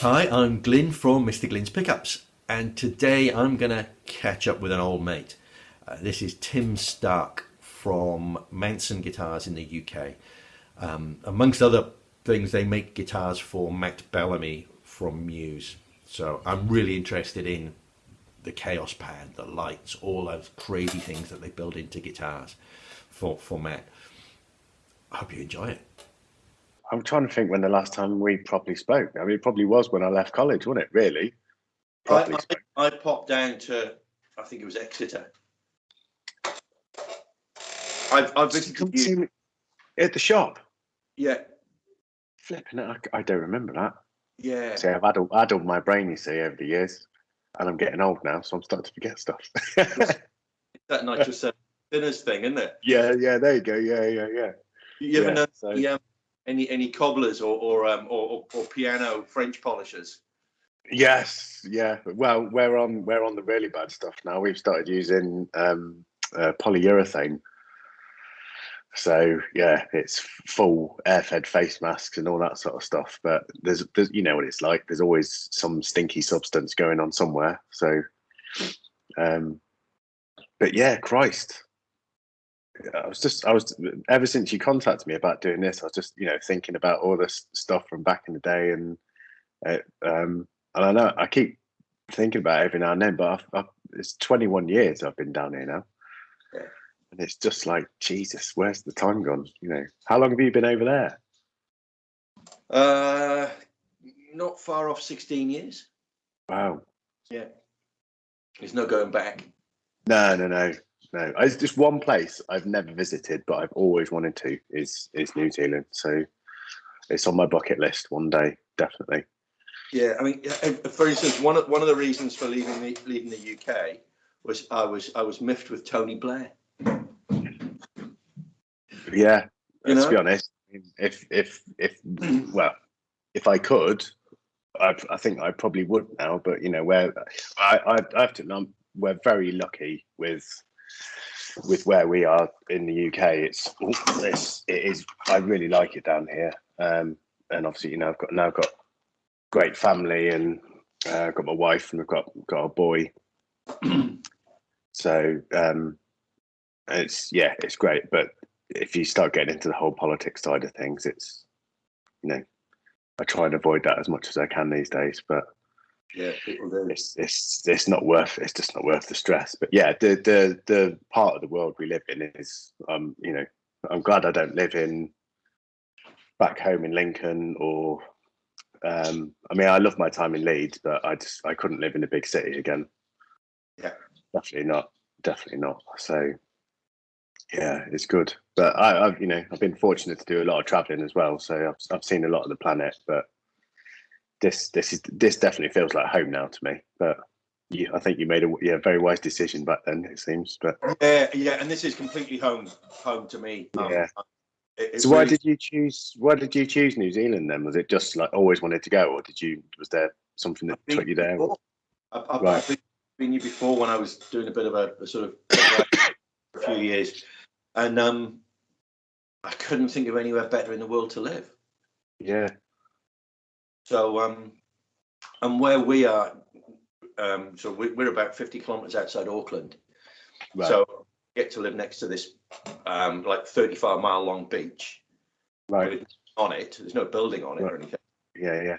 Hi, I'm Glyn from Mr Glyn's Pickups, and today I'm going to catch up with an old mate. This is Tim Stark from Manson Guitars in the UK. Amongst other things, they make guitars for Matt Bellamy from Muse. So I'm really interested in the Chaos Pad, the lights, all those crazy things that they build into guitars for Matt. I hope you enjoy it. I'm trying to think when the last time we properly spoke. I mean, it probably was when I left college, wasn't it? Really? Properly I, spoke. I popped down to, I think it was Exeter. I've Did you visited come you. see me at the shop? Yeah, Flipping it, I don't remember that. yeah. See, I've addled my brain, you see, over the years. And I'm getting old now, so I'm starting to forget stuff. That nitrous dinners thing, isn't it? Yeah, there you go. Yeah. You ever know So any cobblers or piano French polishers? yes, yeah. Well, we're on the really bad stuff now. We've started using polyurethane. So yeah, it's full air-fed face masks and all that sort of stuff. But there's you know what it's like. There's always some stinky substance going on somewhere. So, but yeah, Christ, I was ever since you contacted me about doing this, I was just thinking about all this stuff from back in the day, and I know I keep thinking about it every now and then. But it's 21 years I've been down here now. Yeah. And it's just like, Jesus, where's the time gone? How long have you been over there? Not far off 16 years. Wow. Yeah, there's no going back. No. It's just one place I've never visited, but I've always wanted to is New Zealand. So it's on my bucket list one day, definitely. Yeah, I mean, for instance, one of the reasons for leaving the UK was I was miffed with Tony Blair. Yeah, You let's know, be honest. If well, if I could, I think I probably would now. But where I have to, we're very lucky with where we are in the UK. It is. I really like it down here. And obviously, I've got great family, and I've got my wife, and we've got a boy. So it's great. But if you start getting into the whole politics side of things, it's I try and avoid that as much as I can these days. But yeah, people do. It's not worth. It's just not worth the stress. But yeah, the part of the world we live in is I'm glad I don't live in back home in Lincoln or I mean, I love my time in Leeds, but I couldn't live in a big city again. Yeah, Definitely not. So yeah, it's good. But I've been fortunate to do a lot of traveling as well. So I've seen a lot of the planet. But this definitely feels like home now to me. But I think you made a very wise decision back then. It seems. But yeah, and this is completely home to me. yeah. It So why really, did you choose? Why did you choose New Zealand then? Was it just like always wanted to go, or was there something that I've been took you there? before. Right. I've been here before when I was doing a bit of a sort of for a few years, and I couldn't think of anywhere better in the world to live. Yeah. So and where we are, so we're about 50 kilometres outside Auckland. Right. So get to live next to this like 35-mile long beach. Right. With on it. There's no building on it or anything. Yeah.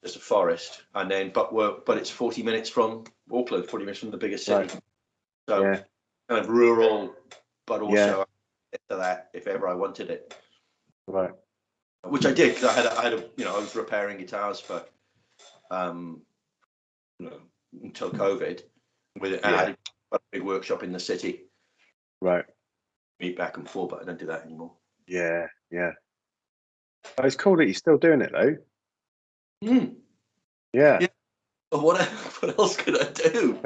Just a forest, and then but it's 40 minutes from Auckland, 40 minutes from the biggest city. Right. So Yeah. kind of rural, but also Yeah. to that if ever I wanted it, Right. which I did because I had I was repairing guitars for until COVID with it. I had a big workshop in the city. Right. Meet back and forth, but I don't do that anymore. Yeah. Oh, it's cool that you're still doing it though. Mm. Yeah. But what else could I do?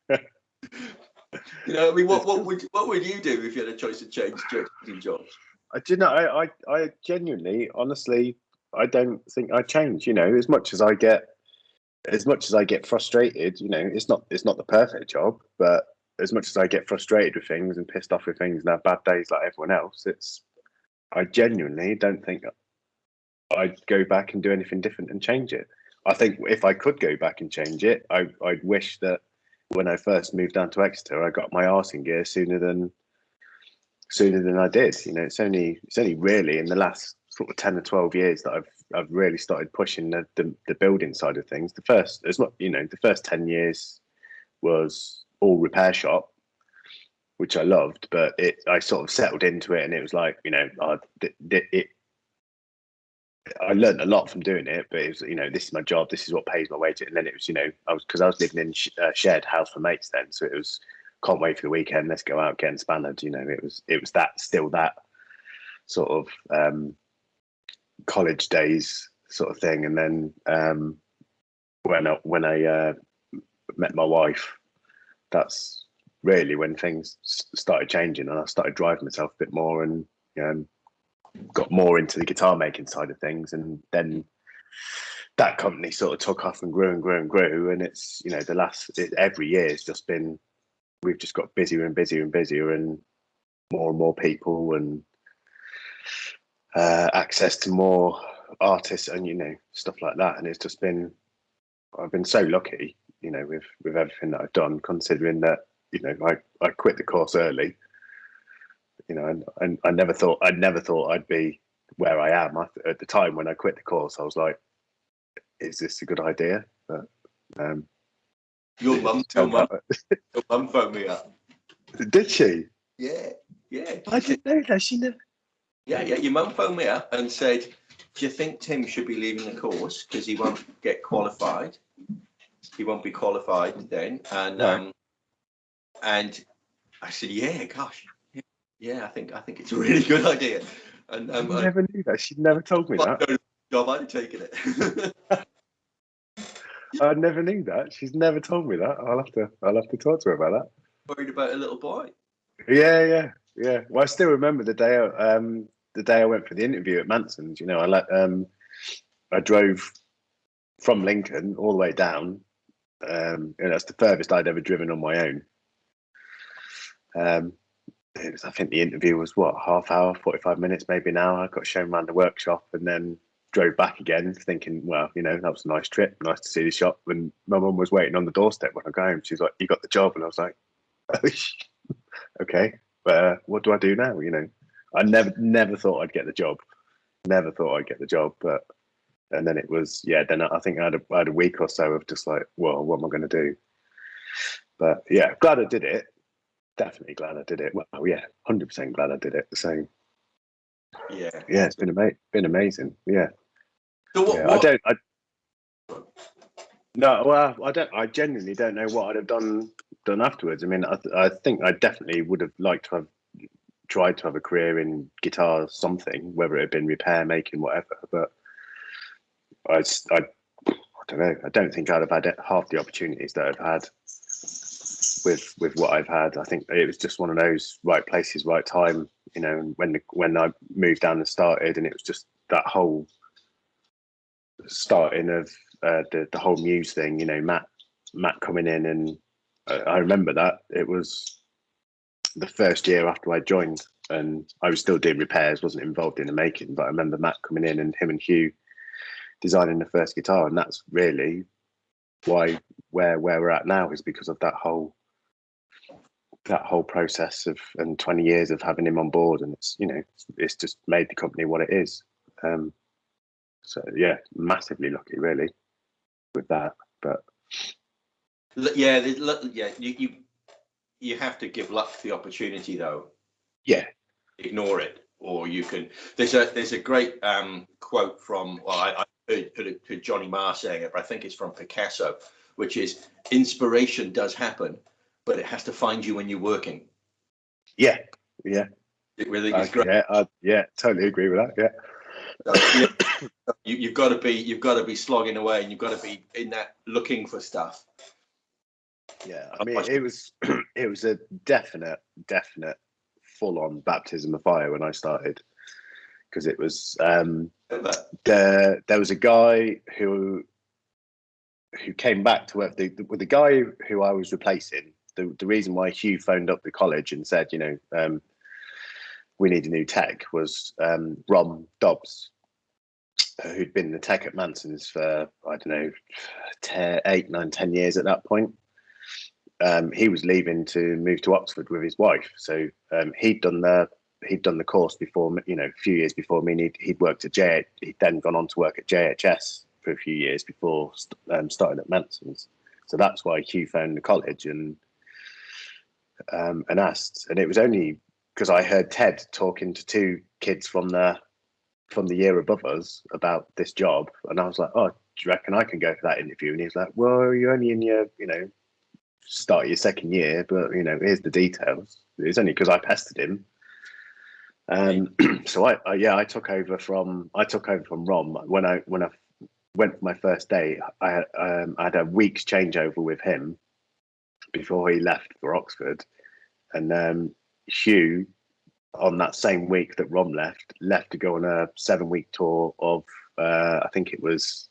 Yeah. I mean, what would you do if you had a choice to change jobs? I genuinely, honestly, I don't think I change. As much as I get frustrated. It's not the perfect job, but as much as I get frustrated with things and pissed off with things and have bad days like everyone else, I genuinely don't think I'd go back and do anything different and change it. I think if I could go back and change it, I'd wish that when I first moved down to Exeter, I got my arse in gear sooner than I did. You know, it's only really in the last sort of 10 or 12 years that I've really started pushing the building side of things. The first 10 years was all repair shop, which I loved, but I sort of settled into it, and it was like, you know, I learned a lot from doing it, but it was, you know, this is my job, this is what pays my wage. And then it was, you know, I was living in a shared house for mates then, so it was, can't wait for the weekend, let's go out getting spannered. You know, it was that sort of college days sort of thing. And then when I met my wife, that's really when things started changing, and I started driving myself a bit more, and got more into the guitar making side of things. And then that company sort of took off and grew and grew and grew. And it's, you know, every year has just been, we've just got busier and busier and busier, and more people, and access to more artists, and, you know, stuff like that. And it's just been, I've been so lucky, you know, with everything that I've done, considering that, you know, I quit the course early, you know, and I never thought I'd be where I am. At the time when I quit the course, I was like, is this a good idea? But your mum phoned me up. Did she? Yeah. I didn't know that. She never. Yeah. Your mum phoned me up and said, "Do you think Tim should be leaving the course because he won't get qualified? He won't be qualified then." And Right. and I said, "Yeah, gosh, yeah, I think it's a really good idea." And I never knew that. She never told me that. Job, I'd have taken it. I never knew that. She's never told me that. I'll have to talk to her about that. Worried about a little boy. Yeah. Well, I still remember the day I went for the interview at Manson's. You know, I drove from Lincoln all the way down, and that's the furthest I'd ever driven on my own. I think the interview was what, half hour, 45 minutes, maybe an hour. I got shown around the workshop and then drove back again, thinking, well, you know, that was a nice trip, nice to see the shop. And my mum was waiting on the doorstep when I got home. She's like, "You got the job?" And I was like, "Oh, okay, but what do I do now?" You know, I never thought I'd get the job. Never thought I'd get the job, but and then it was, yeah. Then I think I had a week or so of just like, well, what am I going to do? But yeah, glad I did it. Definitely glad I did it. Well, yeah, 100% glad I did it. So Yeah, it's been amazing. Yeah. So what? Yeah, no, well, I don't. I genuinely don't know what I'd have done afterwards. I mean, I think I definitely would have liked to have tried to have a career in guitar, something, whether it had been repair, making, whatever. But I don't know. I don't think I'd have had half the opportunities that I've had with what I've had. I think it was just one of those right places, right time. You know, when I moved down and started, and it was just that whole starting of the whole Muse thing. You know, Matt coming in, and I remember that it was the first year after I joined, and I was still doing repairs, wasn't involved in the making. But I remember Matt coming in and him and Hugh designing the first guitar, and that's really why where we're at now is because of that whole process of and 20 years of having him on board, and it's, you know, it's just made the company what it is. So yeah, massively lucky really with that. But yeah, you have to give luck the opportunity though. Yeah. Ignore it, or you can. There's a great quote from, well, I heard Johnny Marr saying it, but I think it's from Picasso, which is, "Inspiration does happen, but it has to find you when you're working." Yeah. It really is great. Yeah, totally agree with that. Yeah. So, you've got to be slogging away, and you've got to be in that looking for stuff. Yeah, I mean, it was a definite full-on baptism of fire when I started, because it was there was a guy who came back to work with the guy who I was replacing. The reason why Hugh phoned up the college and said, you know, we need a new tech was Rom Dobbs. who'd been the tech at Manson's for, I don't know, 8, 9, 10 years at that point. He was leaving to move to Oxford with his wife. So he'd done the course before, a few years before me. And he'd worked at he'd then gone on to work at JHS for a few years before starting at Manson's. So that's why Hugh phoned the college and asked. And it was only because I heard Ted talking to 2 kids from the year above us about this job, and I was like, "Oh, do you reckon I can go for that interview?" And he was like, "Well, you're only in your, start of your second year, but here's the details." It's only because I pestered him. So I took over from Rom when I went for my first day. I had a week's changeover with him before he left for Oxford, and Hugh, on that same week that Rom left to go on a 7-week tour of I think it was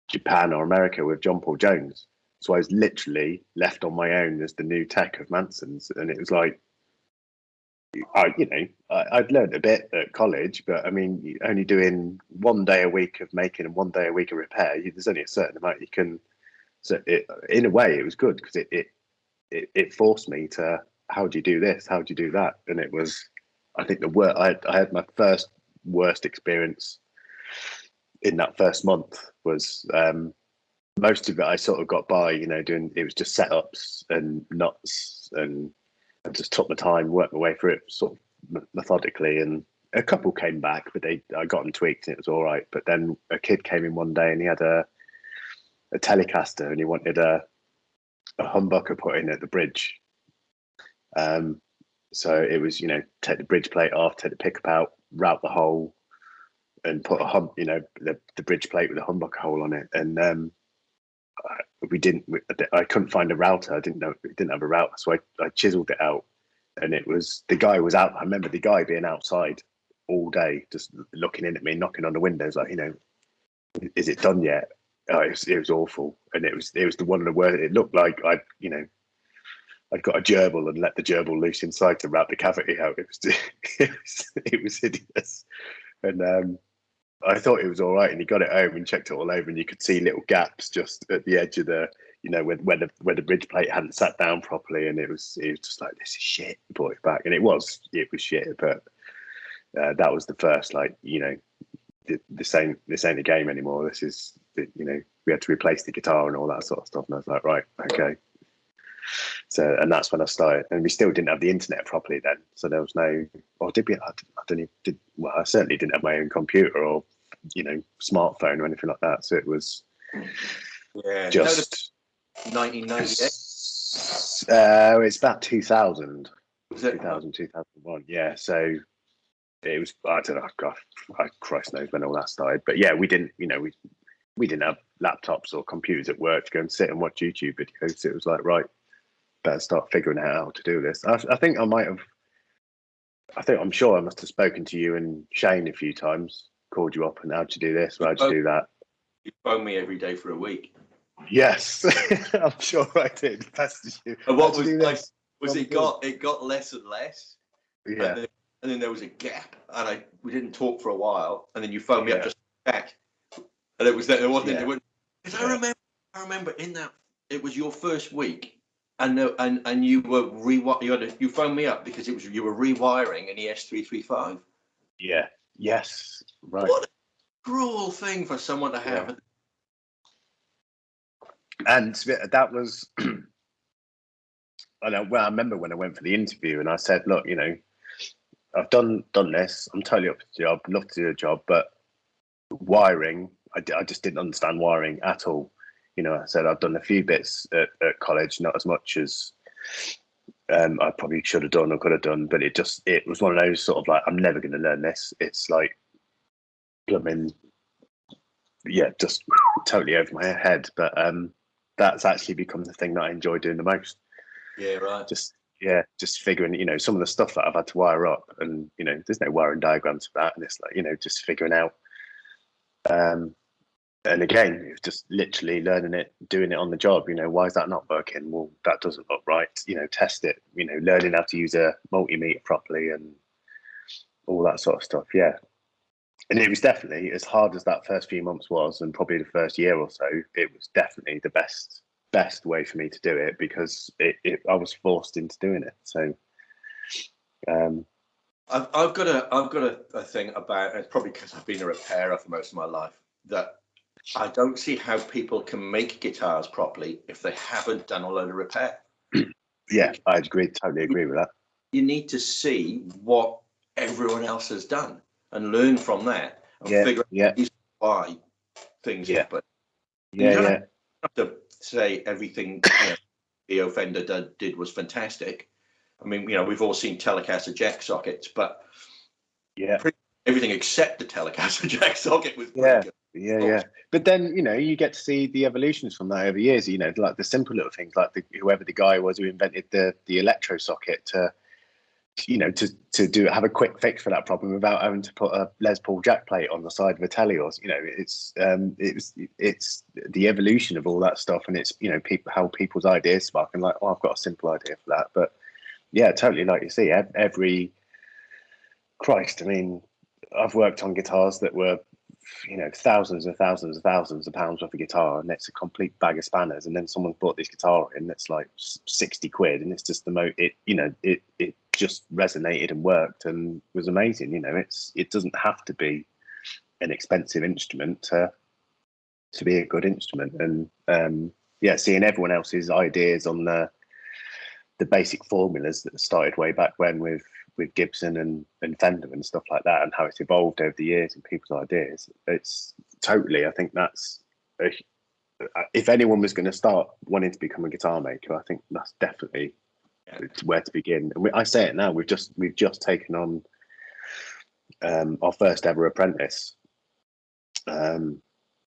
Japan or America with John Paul Jones. So I was literally left on my own as the new tech of Manson's, and it was like, I'd learned a bit at college, but I mean, only doing 1 day a week of making and 1 day a week of repair. There's only a certain amount you can. So in a way, it was good because it forced me to, how do you do this? How do you do that? And it was, I think I had my first worst experience in that first month was. Most of it I sort of got by, doing, it was just setups and nuts, and I just took my time, worked my way through it sort of methodically, and a couple came back, but I got them tweaked and it was all right. But then a kid came in one day and he had a Telecaster and he wanted a humbucker put in at the bridge. So it was, take the bridge plate off, take the pickup out, route the hole, and put the bridge plate with a humbucker hole on it. And I couldn't find a router. I didn't have a router, so I chiseled it out, and the guy was out. I remember the guy being outside all day, just looking in at me, knocking on the windows, like, is it done yet? Oh, it was awful, and it was the one of the worst. It looked like I'd got a gerbil and let the gerbil loose inside to wrap the cavity out. It was hideous, and I thought it was all right, and he got it home and checked it all over, and you could see little gaps just at the edge of the, where the bridge plate hadn't sat down properly, and it was just like, this is shit. He brought it back, and it was shit, but that was the first, like, this ain't a game anymore. This is, we had to replace the guitar and all that sort of stuff, and I was like, right, okay. So, and that's when I started, and we still didn't have the internet properly then. So there was no, or did we? I don't even. Well, I certainly didn't have my own computer or, smartphone or anything like that. So it was just 1998. It's about 2000. Was it 2000, 2001? Yeah. So it was. I don't know. God, Christ knows when all that started. But yeah, we didn't. We didn't have laptops or computers at work to go and sit and watch YouTube videos. So it was like, right, better start figuring out how to do this. I think I'm sure I must have spoken to you and Shane a few times, called you up and how'd you do this, how'd you do that? You phoned me every day for a week. Yes, I'm sure I did. Pestered you. And what was it got less and less. Yeah. And then there was a gap, and we didn't talk for a while, and then you phoned me up just back. And it was that there wasn't. Because I remember in that it was your first week, and you were you phoned me up because you were rewiring an ES335. Yeah. Yes. Right. What a cruel thing for someone to have. Yeah. And that was. I remember when I went for the interview, and I said, "Look, I've done this. I'm totally up to the job. Love to do the job, but wiring, I just didn't understand wiring at all. I said I've done a few bits at college, not as much as I probably should have done or could have done, but it was one of those sort of like, I'm never going to learn this. It's like, just totally over my head. But that's actually become the thing that I enjoy doing the most. Yeah, right. Just figuring, some of the stuff that I've had to wire up, and there's no wiring diagrams for that, and it's like, just figuring out. And again, it's just literally learning it, doing it on the job. Why is that not working? Well, that doesn't look right. Test it. Learning how to use a multimeter properly and all that sort of stuff. Yeah. And it was definitely, as hard as that first few months was, and probably the first year or so, it was definitely the best way for me to do it, because I was forced into doing it. So I've got a thing about, it's probably because I've been a repairer for most of my life, that I don't see how people can make guitars properly if they haven't done a load of repair. Yeah, I totally agree with that. You need to see what everyone else has done and learn from that and figure out why things happen. And you don't have to say everything the offender did was fantastic. I mean, we've all seen Telecaster jack sockets, but everything except the Telecaster jack socket was pretty good. Yeah. But then, you get to see the evolutions from that over years, like the simple little things, like whoever the guy was who invented the electro socket to have a quick fix for that problem without having to put a Les Paul jack plate on the side of a Telios. It's the evolution of all that stuff, and it's how people's ideas spark, and like, oh, I've got a simple idea for that. But yeah, totally, like you see, every Christ, I mean, I've worked on guitars that were thousands and thousands and thousands of pounds worth of guitar, and it's a complete bag of spanners, and then someone's bought this guitar in that's like 60 quid, and it's just it just resonated and worked and was amazing. It doesn't have to be an expensive instrument to be a good instrument. And seeing everyone else's ideas on the basic formulas that started way back when with Gibson and Fender and stuff like that, and how it's evolved over the years and people's ideas. It's totally, I think that's if anyone was going to start wanting to become a guitar maker, I think that's definitely where to begin. And I say it now, we've just taken on our first ever apprentice, a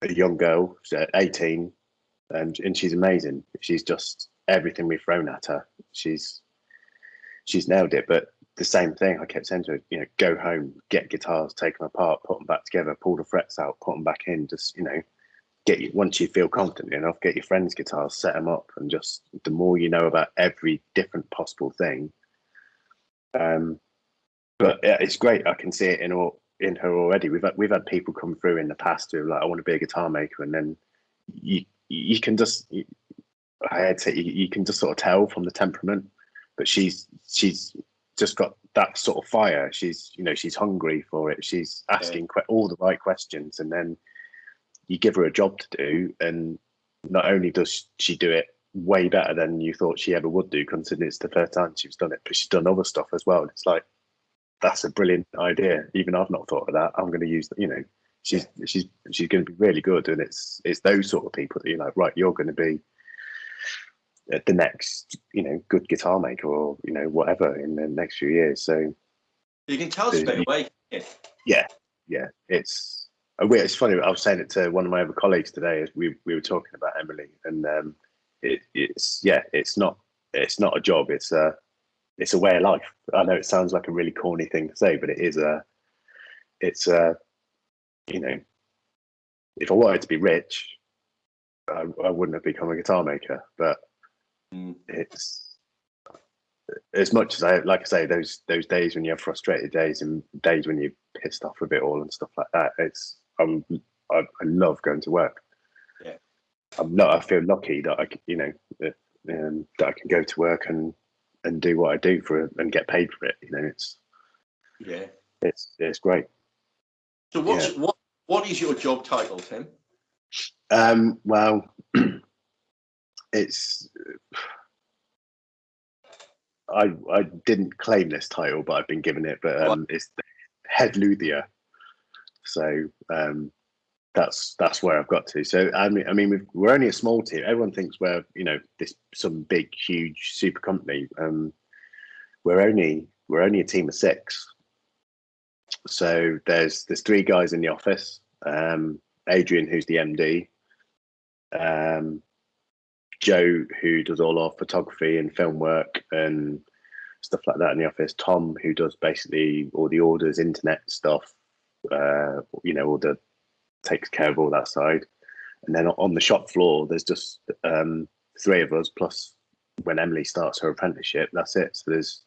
young girl, she's 18, and she's amazing. She's just everything we've thrown at her, she's nailed it. But the same thing I kept saying to her, go home, get guitars, take them apart, put them back together, pull the frets out, put them back in, just once you feel confident enough, get your friends' guitars, set them up, and just the more you know about every different possible thing. But it's great. I can see it in her already. We've had people come through in the past who are like, I want to be a guitar maker, and then you can just you can just sort of tell from the temperament. But she's just got that sort of fire. She's hungry for it. She's asking all the right questions, and then you give her a job to do, and not only does she do it way better than you thought she ever would do, considering it's the first time she's done it, but she's done other stuff as well. And it's like, that's a brilliant idea. Even I've not thought of that. I'm going to use she's going to be really good. And it's those sort of people that you're like, right, you're going to be the next good guitar maker, or whatever in the next few years. So you can tell straight away. Yeah. It's funny, I was saying it to one of my other colleagues today as we were talking about Emily, and it's not a job, it's a way of life. I know it sounds like a really corny thing to say, but if I wanted to be rich, I wouldn't have become a guitar maker. But it's, as much as like I say, those days when you have frustrated days and days when you're pissed off with it all and stuff like that, I love going to work. Yeah, I feel lucky that that I can go to work and do what I do and get paid for it. It's great. So what is your job title, Tim? Well, it's I didn't claim this title, but I've been given it. But it's the head luthier. So that's where I've got to. So I mean, we're only a small team. Everyone thinks we're some big, huge, super company. We're only a team of 6. So there's 3 guys in the office. Adrian, who's the MD. Joe, who does all our photography and film work and stuff like that in the office. Tom, who does basically all the orders, internet stuff. All the takes care of all that side. And then on the shop floor, there's just 3 of us, plus when Emily starts her apprenticeship, that's it. So there's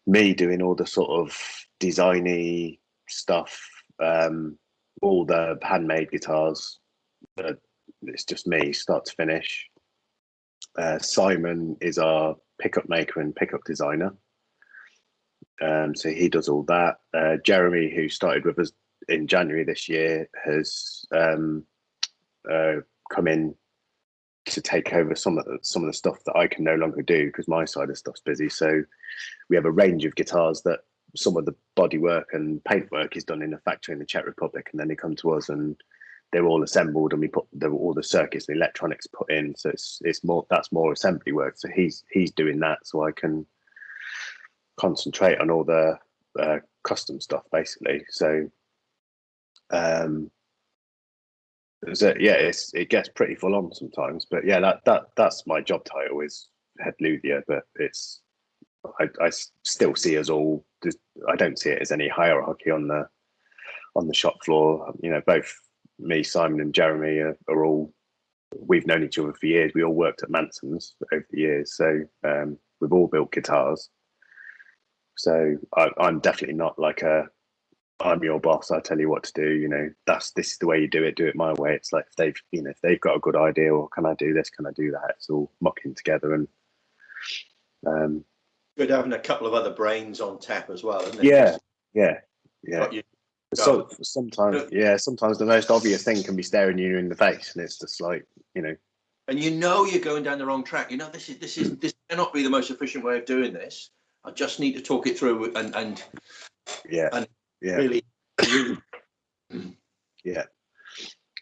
me doing all the sort of designy stuff, all the handmade guitars. It's just me, start to finish. Simon is our pickup maker and pickup designer. So he does all that. Jeremy, who started with us in January this year, has come in to take over some of the stuff that I can no longer do because my side of stuff's busy. So we have a range of guitars that some of the bodywork and paintwork is done in a factory in the Czech Republic, and then they come to us and they're all assembled, and we put all the circuits and electronics put in. So it's more assembly work. So he's doing that, so I can concentrate on all the custom stuff basically. So it gets pretty full on sometimes, but yeah, that's my job title, is head luthier. But I still see us all. I don't see it as any hierarchy on the shop floor. You know, both me, Simon, and Jeremy are all. We've known each other for years. We all worked at Manson's over the years, so we've all built guitars. So I'm definitely not like I'm your boss, I tell you what to do, you know, this is the way you do it my way. It's like if they've got a good idea, or can I do this, can I do that, it's all mucking together. And good having a couple of other brains on tap as well, isn't it? Yeah. So sometimes the most obvious thing can be staring you in the face, and it's just like, you know, and you're going down the wrong track. You know, this cannot be the most efficient way of doing this. I just need to talk it through and really. Yeah.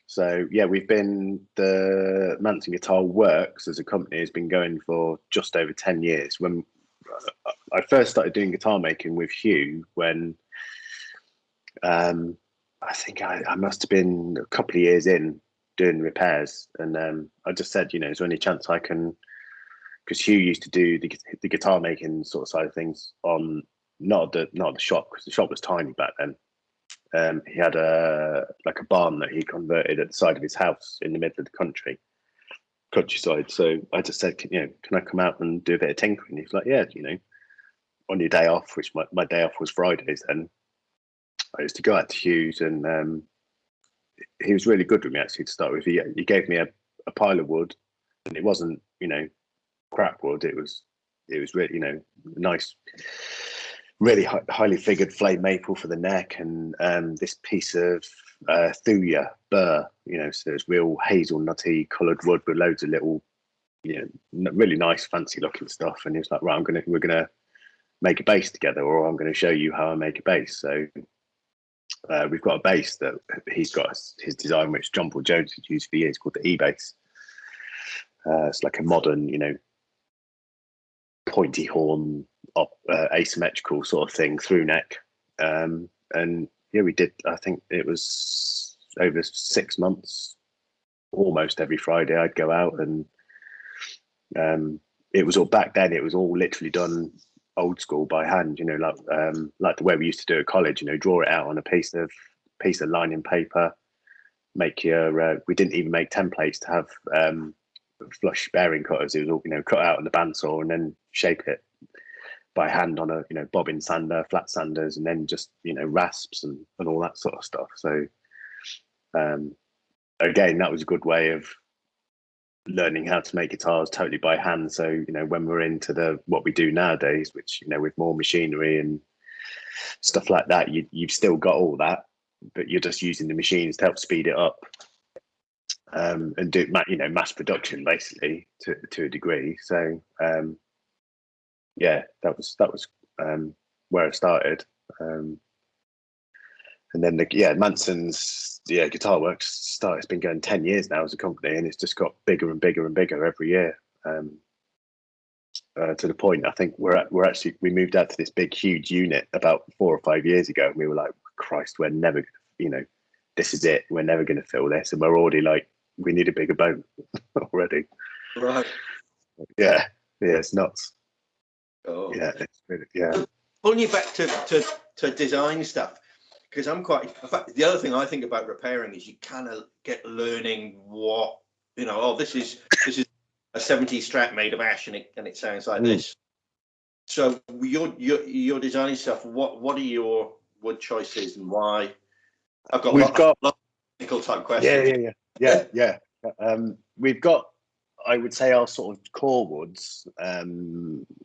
So yeah, the Manson Guitar Works as a company has been going for just over 10 years. When I first started doing guitar making with Hugh, when I think I must have been a couple of years in doing repairs, and I just said, you know, is there any chance I can, because Hugh used to do the guitar making sort of side of things on not the shop, because the shop was tiny back then. He had a barn that he converted at the side of his house in the middle of the countryside. So I just said, can I come out and do a bit of tinkering? He's like, yeah, you know, on your day off, which my day off was Fridays then. I used to go out to Hugh's, and he was really good with me actually to start with. He gave me a pile of wood, and it wasn't, you know, crap wood. It was really, you know, nice, really highly figured flame maple for the neck, and this piece of thuya burr, you know, so it's real hazelnutty coloured wood with loads of little, you know, really nice fancy looking stuff. And he was like, right, we're gonna make a bass together, or I'm going to show you how I make a bass. So we've got a bass that he's got his design, which John Paul Jones has used for years, called the E-bass. It's like a modern, you know, pointy horn, asymmetrical sort of thing, through neck. And yeah, we did, I think it was over 6 months, almost every Friday I'd go out, and it was all, back then it was all literally done old school by hand, you know, like the way we used to do at college, you know, draw it out on a piece of lining paper, make your we didn't even make templates to have flush bearing cutters. It was all, you know, cut out on the bandsaw and then shape it by hand on a, you know, bobbin sander, flat sanders, and then just, you know, rasps and all that sort of stuff. So again, that was a good way of learning how to make guitars totally by hand. So, you know, when we're into what we do nowadays, which, you know, with more machinery and stuff like that, you've still got all that, but you're just using the machines to help speed it up, and do, you know, mass production basically to a degree. So yeah, that was where I started. And then Manson's Guitar Works it's been going 10 years now as a company, and it's just got bigger and bigger and bigger every year. To the point, I think we moved out to this big, huge unit about 4 or 5 years ago, and we were like, Christ, we're never, you know, this is it. We're never going to fill this, and we're already like, we need a bigger boat already. Right. Yeah, it's nuts. Oh. Yeah, it's really, Pulling you back to design stuff, because in fact, the other thing I think about repairing is you kind of get learning what, you know, oh, this is a 70s Strat made of ash, and it sounds like this. So you're designing stuff. What are your wood choices, and why I've got We've got lot of technical type questions. Yeah. We've got, I would say, our sort of core woods,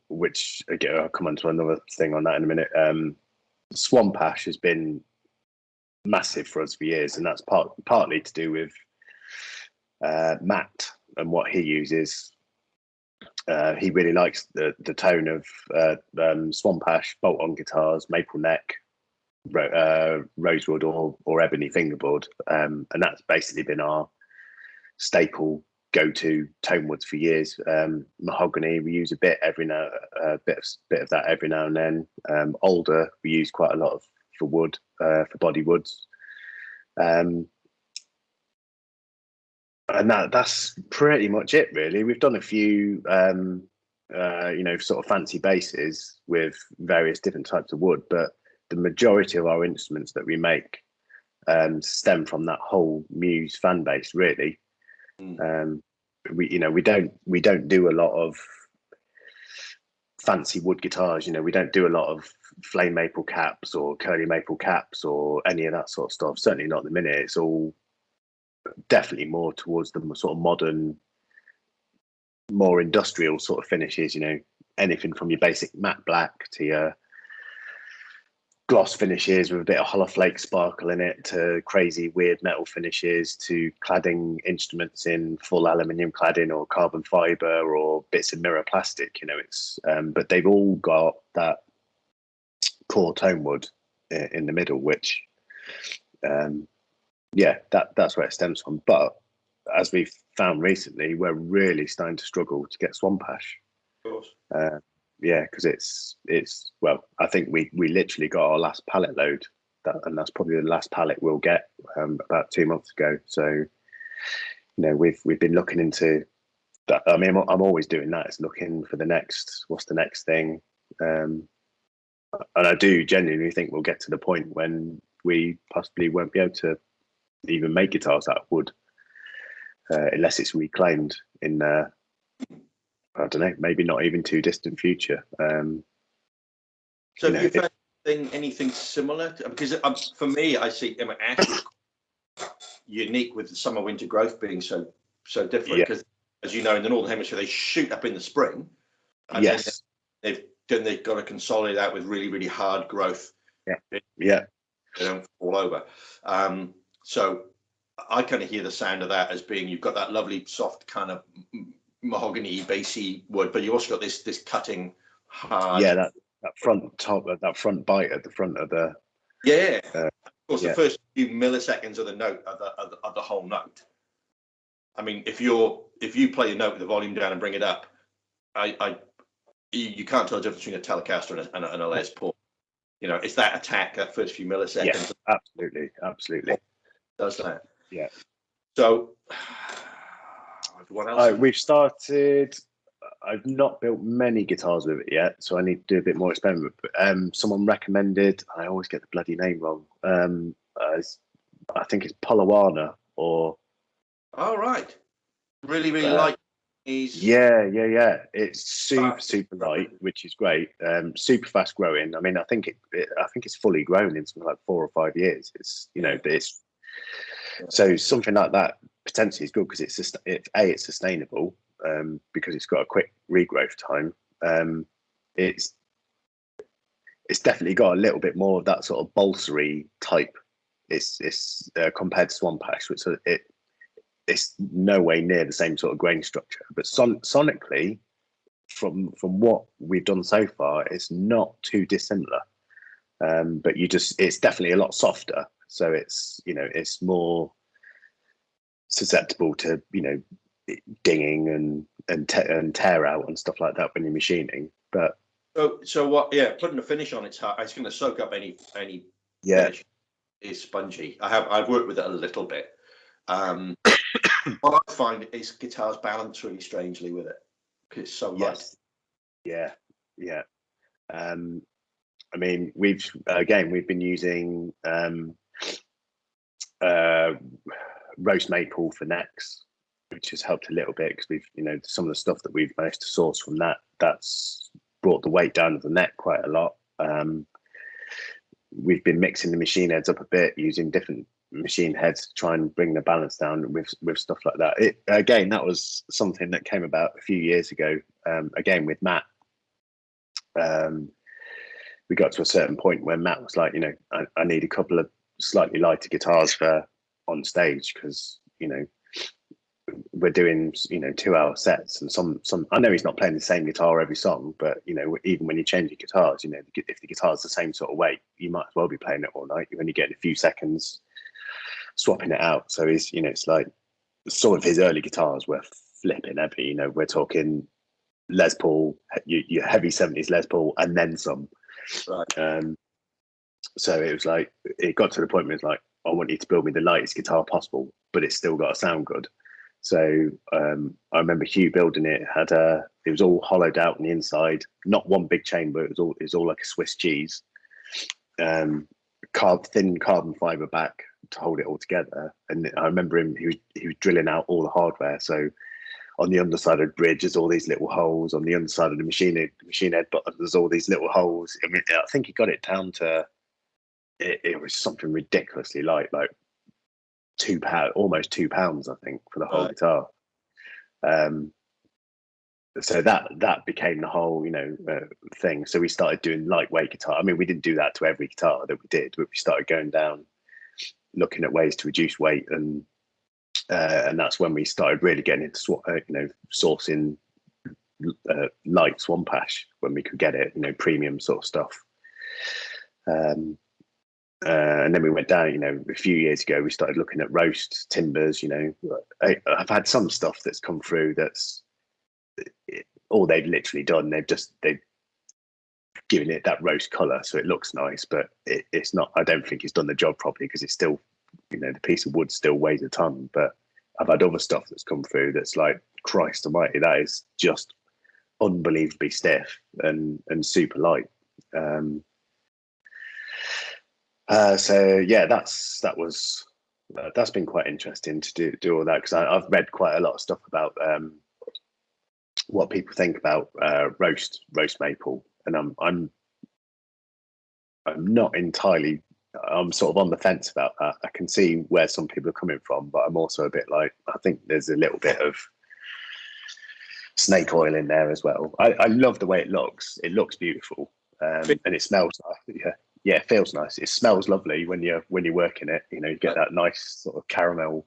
which again I'll come on to another thing on that in a minute. Swamp ash has been massive for us for years, and that's partly to do with Matt and what he uses. He really likes the tone of swamp ash, bolt-on guitars, maple neck, rosewood or ebony fingerboard, and that's basically been our staple go-to tone woods for years. Mahogany we use a bit of that every now and then. Alder we use quite a lot of for wood, for body woods, and that's pretty much it really. We've done a few sort of fancy bases with various different types of wood, but the majority of our instruments that we make stem from that whole Muse fan base really. We don't do a lot of fancy wood guitars. We don't do a lot of flame maple caps or curly maple caps or any of that sort of stuff. Certainly not at the minute. It's all definitely more towards the sort of modern, more industrial sort of finishes. Anything from your basic matte black to your gloss finishes with a bit of hollow flake sparkle in it, to crazy weird metal finishes, to cladding instruments in full aluminium cladding or carbon fiber or bits of mirror plastic. It's but they've all got that core tone wood in the middle, which that's where it stems from. But as we've found recently, we're really starting to struggle to get swamp ash. Of course. Because it's well, I think we literally got our last pallet load, and that's probably the last pallet we'll get about 2 months ago. So we've been looking into that. I mean, I'm always doing that. It's looking for what's the next thing, and I do genuinely think we'll get to the point when we possibly won't be able to even make guitars out of wood unless it's reclaimed in I don't know, maybe not even too distant future. So have you found anything similar? Because for me, I see ash unique with the summer winter growth being so different. Because as you know, in the northern hemisphere, they shoot up in the spring, and yes, then they've got to consolidate that with really really hard growth. Yeah, they don't fall over. So I kind of hear the sound of that as being, you've got that lovely soft kind of mahogany bassy wood, but you also got this cutting hard. Yeah, that front bite at the front of the. Of course, the first few milliseconds of the note of the whole note. I mean, if you play a note with the volume down and bring it up, you can't tell the difference between a Telecaster and a Les Paul. It's that attack, that first few milliseconds. Yeah, absolutely. Does that? Yeah. So, what else? We've started. I've not built many guitars with it yet, so I need to do a bit more experiment. But someone recommended. I always get the bloody name wrong. I think it's Polawana or. Oh right. Really light. Yeah. It's super light, which is great. Super fast growing. I mean, I think it's fully grown in something like 4 or 5 years. It's it's so something like that potentially is good because it's sustainable because it's got a quick regrowth time. It's definitely got a little bit more of that sort of balsery type. It's compared to swamp ash, which it's no way near the same sort of grain structure, but sonically, from what we've done so far, it's not too dissimilar. But it's definitely a lot softer, so it's more susceptible to dinging and tear out and stuff like that when you're machining. But so what? Yeah, putting a finish on it's hard. It's going to soak up any finish. Is spongy. I've worked with it a little bit. What I find is guitars balance really strangely with it because it's so light. Yeah. I mean, we've been using roast maple for necks, which has helped a little bit because we've some of the stuff that we've managed to source from that's brought the weight down of the neck quite a lot. we've been mixing the machine heads up a bit, using different machine heads to try and bring the balance down with stuff like that. Again, that was something that came about a few years ago. Again with Matt, we got to a certain point where Matt was like, I need a couple of slightly lighter guitars for on stage, because we're doing 2-hour sets, and some I know he's not playing the same guitar every song, but even when you change your guitars, if the guitar's the same sort of weight, you might as well be playing it all night. You're only getting a few seconds swapping it out. So he's it's like sort of his early guitars were flipping heavy. We're talking Les Paul, your heavy 70s Les Paul, and then some. Right. So it was like, it got to the point where it's like, I want you to build me the lightest guitar possible, but it's still got to sound good. So I remember Hugh building it. It was all hollowed out on the inside, not one big chamber. It was all like a Swiss cheese, thin carbon fiber back to hold it all together. And I remember him. He was drilling out all the hardware. So on the underside of the bridge, there's all these little holes. On the underside of the machine head button, there's all these little holes. I mean, I think he got it down to it was something ridiculously light, like £2, almost £2, I think, for the whole guitar. So that became the whole thing. So we started doing lightweight guitar. I mean, we didn't do that to every guitar that we did, but we started going down, looking at ways to reduce weight, and that's when we started really getting into sourcing light swamp ash when we could get it, premium sort of stuff. And then we went down, a few years ago, we started looking at roast timbers. I've had some stuff that's come through that's all they've literally done. They've given it that roast color, so it looks nice, but it's not. I don't think it's done the job properly, because it's still, the piece of wood still weighs a ton. But I've had other stuff that's come through that's like, Christ Almighty, that is just unbelievably stiff and super light. So yeah, that's been quite interesting to do all that, because I've read quite a lot of stuff about what people think about roast maple, and I'm not entirely. I'm sort of on the fence about that. I can see where some people are coming from, but I'm also a bit like, I think there's a little bit of snake oil in there as well. I love the way it looks. It looks beautiful, and it smells nice. Yeah, it feels nice. It smells lovely when you're working it. You get that nice sort of caramel,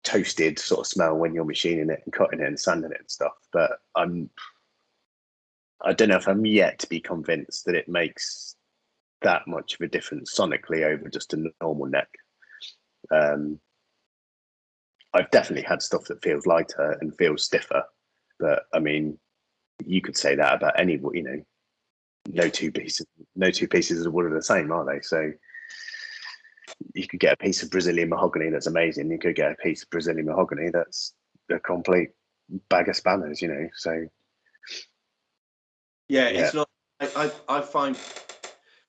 toasted sort of smell when you're machining it and cutting it and sanding it and stuff. But I don't know if I'm yet to be convinced that it makes that much of a difference sonically over just a normal neck. I've definitely had stuff that feels lighter and feels stiffer, but I mean, you could say that about any, no two pieces of wood are the same, are they? So you could get a piece of Brazilian mahogany that's amazing. You could get a piece of Brazilian mahogany that's a complete bag of spanners, So it's not. I find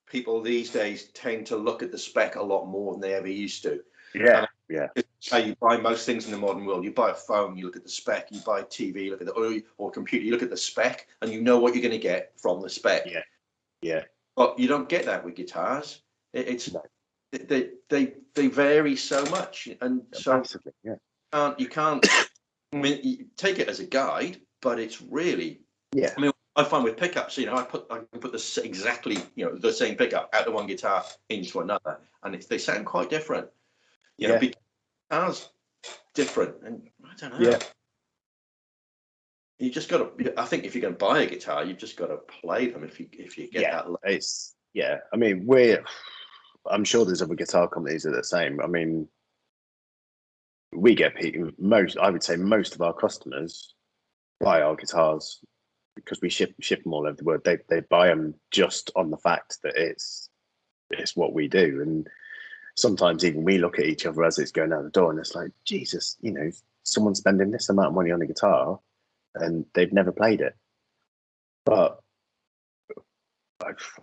people these days tend to look at the spec a lot more than they ever used to. Yeah. How you buy most things in the modern world. You buy a phone, you look at the spec. You buy a TV, you look at or computer, you look at the spec, and you know what you're going to get from the spec. Yeah. But you don't get that with guitars. They vary so much, and so massively, you can't. I mean, you take it as a guide, but it's really. Yeah. I mean, I find with pickups, I can put this exactly, the same pickup out of one guitar into another, and they sound quite different. Because guitars different, and I don't know. Yeah. You just got to. I think if you're going to buy a guitar, you've just got to play them. If you get that. It's I mean, I'm sure there's other guitar companies that are the same. I mean, we get I would say most of our customers buy our guitars because we ship them all over the world. They buy them just on the fact that it's what we do. And sometimes even we look at each other as it's going out the door, and it's like, Jesus, someone's spending this amount of money on a guitar and they've never played it. But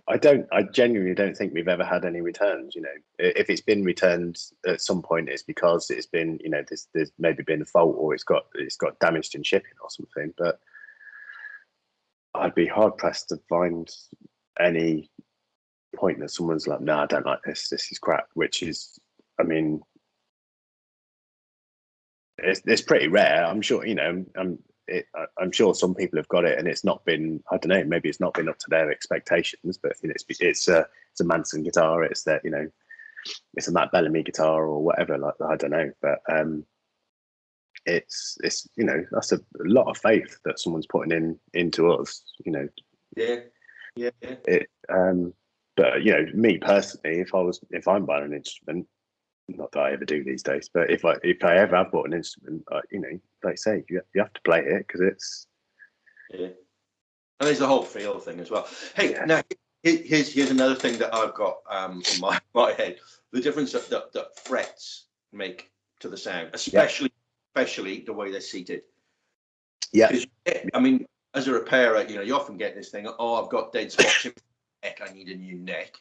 I genuinely don't think we've ever had any returns. If it's been returned at some point, it's because it's been, there's maybe been a fault, or it's got damaged in shipping or something. But I'd be hard pressed to find any point that someone's like, no, I don't like this. This is crap. Which is, I mean, it's pretty rare. I'm sure, I'm sure some people have got it, and it's not been. I don't know. Maybe it's not been up to their expectations. But it's a Manson guitar. It's that it's a Matt Bellamy guitar or whatever. Like, I don't know. But it's that's a lot of faith that someone's putting into us. Yeah. It. But me personally, if I'm buying an instrument, not that I ever do these days, but if I ever have bought an instrument, like I say, you have to play it because it's. Yeah. And there's the whole feel thing as well. Hey, now here's another thing that I've got in my head: the difference that frets make to the sound, especially the way they're seated. Yeah. I mean, as a repairer, you often get this thing. Oh, I've got dead spots in my neck. I need a new neck.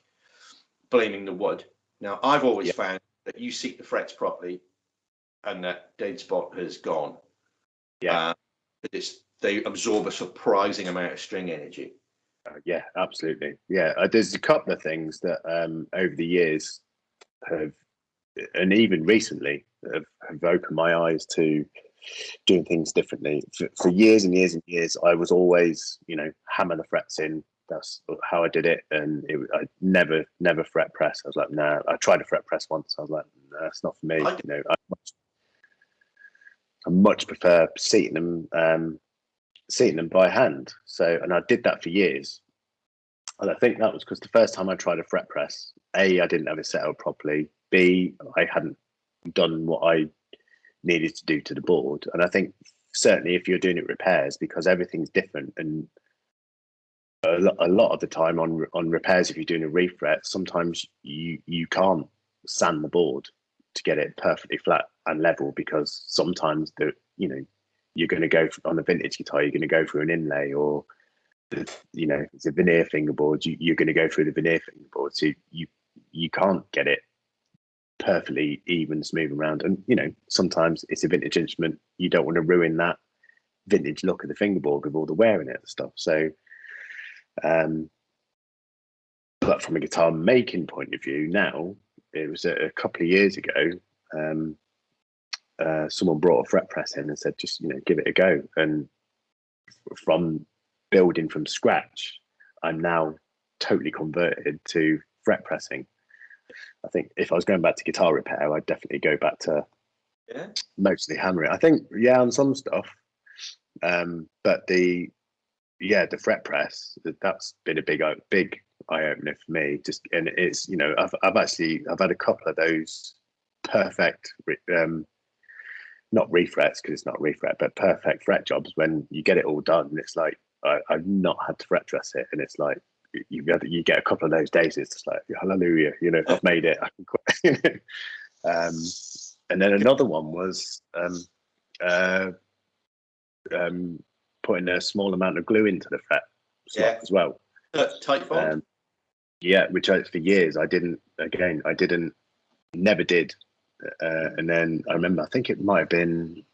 Blaming the wood. Now, I've always found that you seat the frets properly, and that dead spot has gone. Yeah. They absorb a surprising amount of string energy. Yeah, absolutely. Yeah, there's a couple of things that over the years have, and even recently, have opened my eyes to doing things differently. For years and years and years, I was always, hammer the frets in. That's how I did it, and I never fret press. I was like, nah. I tried to fret press once. I was like, nah, that's not for me. I much prefer seating them by hand. So, and I did that for years. And I think that was because the first time I tried a fret press, A, I didn't have it set up properly. B, I hadn't done what I needed to do to the board. And I think certainly if you're doing it repairs, because everything's different, and a lot of the time on repairs, if you're doing a refret, sometimes you can't sand the board to get it perfectly flat and level, because sometimes you're going to go on a vintage guitar, you're going to go through an inlay, or it's a veneer fingerboard, you're going to go through the veneer fingerboard, so you can't get it perfectly even, smooth around. And sometimes it's a vintage instrument, you don't want to ruin that vintage look of the fingerboard with all the wear in it and stuff. So but from a guitar making point of view, now, it was a couple of years ago, someone brought a fret press in and said, just give it a go. And from building from scratch, I'm now totally converted to fret pressing. I think if I was going back to guitar repair, I'd definitely go back to mostly hammering. I think on some stuff, but the fret press, that's been a big eye opener for me. And it's I've had a couple of those perfect not refrets, because it's not a refret, but perfect fret jobs when you get it all done. And it's like I've not had to fret dress it, and it's like you get a couple of those days. It's just like hallelujah, I've made it. I can quit. And then another one was putting a small amount of glue into the fret slot as well. Tight bond. Which for years never did. And then I remember, I think it might have been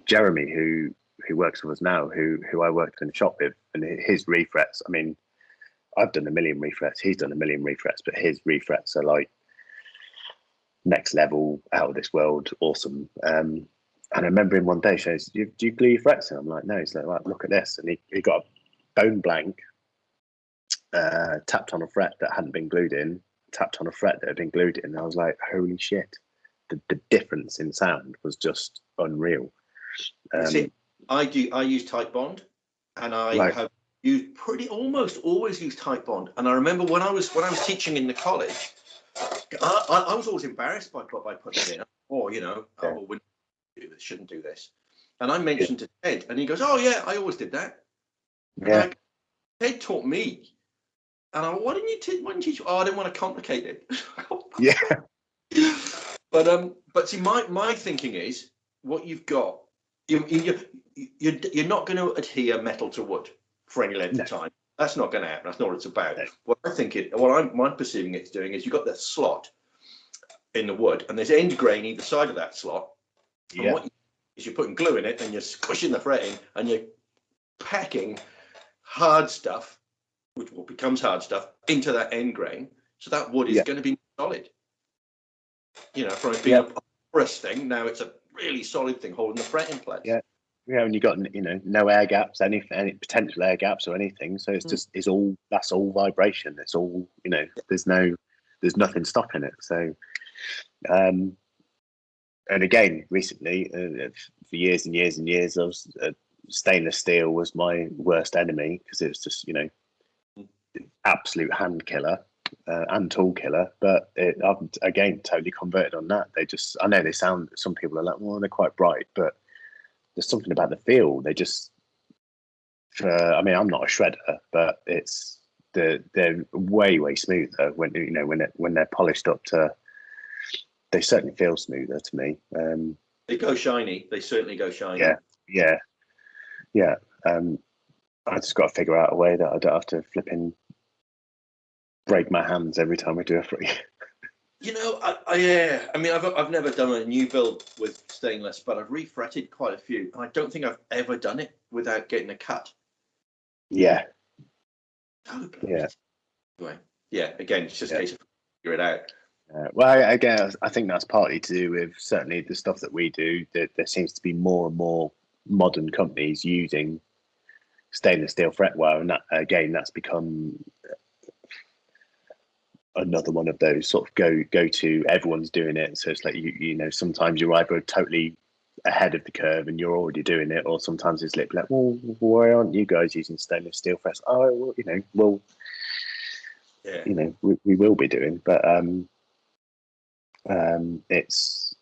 Jeremy who works with us now, who I worked in the shop with, and his refrets. I mean, I've done a million refrets, he's done a million refrets, but his refrets are like next level, out of this world, awesome. And I remember him one day saying, do you glue your frets in? I'm like, no. He's like, right, look at this. And he got a bone blank, tapped on a fret that hadn't been glued in, tapped on a fret that had been glued in. And I was like, holy shit. The difference in sound was just unreal. I use tight bond, and I have used almost always use tight bond. And I remember when I was teaching in the college, I was always embarrassed by putting it in. Or shouldn't do this. And I mentioned to Ted, and he goes, "Oh yeah, I always did that." And Ted taught me, and I went, "Why didn't you teach?" Oh, I didn't want to complicate it. But see, my thinking is, what you've got, you're not going to adhere metal to wood for any length of time. That's not going to happen. That's not what it's about. No. What I'm perceiving it's doing is you've got that slot in the wood, and there's end grain either side of that slot. And what you're putting glue in it, and you're squishing the fret in, and you're packing hard stuff which what becomes hard stuff, into that end grain. So that wood is Yeah. going to be solid. You know, from it being a porous thing, now it's a really solid thing holding the fret in place. Yeah. Yeah, and you got no air gaps, any potential air gaps or anything. So it's just that's all vibration. It's all there's nothing stopping it. So, and again, recently, for years and years and years, I was stainless steel was my worst enemy because it was just absolute hand killer and tool killer. But I've again totally converted on that. I know they sound, some people are like, well, they're quite bright, but there's something about the feel. They just, I mean, I'm not a shredder, but they're way smoother when they're polished up to. They certainly feel smoother to me. They go shiny. They certainly go shiny. Yeah. I just got to figure out a way that I don't have to flipping break my hands every time I do a free. I mean, I've never done a new build with stainless, but I've refretted quite a few, and I don't think I've ever done it without getting a cut. Yeah. Anyway, yeah. Again, it's just a case of figure it out. Well, again, I think that's partly to do with certainly the stuff that we do. That there seems to be more and more modern companies using stainless steel fretware, and that's become another one of those sort of go to. Everyone's doing it, so it's like sometimes you're either totally ahead of the curve and you're already doing it, or sometimes it's like, well, why aren't you guys using stainless steel frets? Oh, well, we will be doing, but it's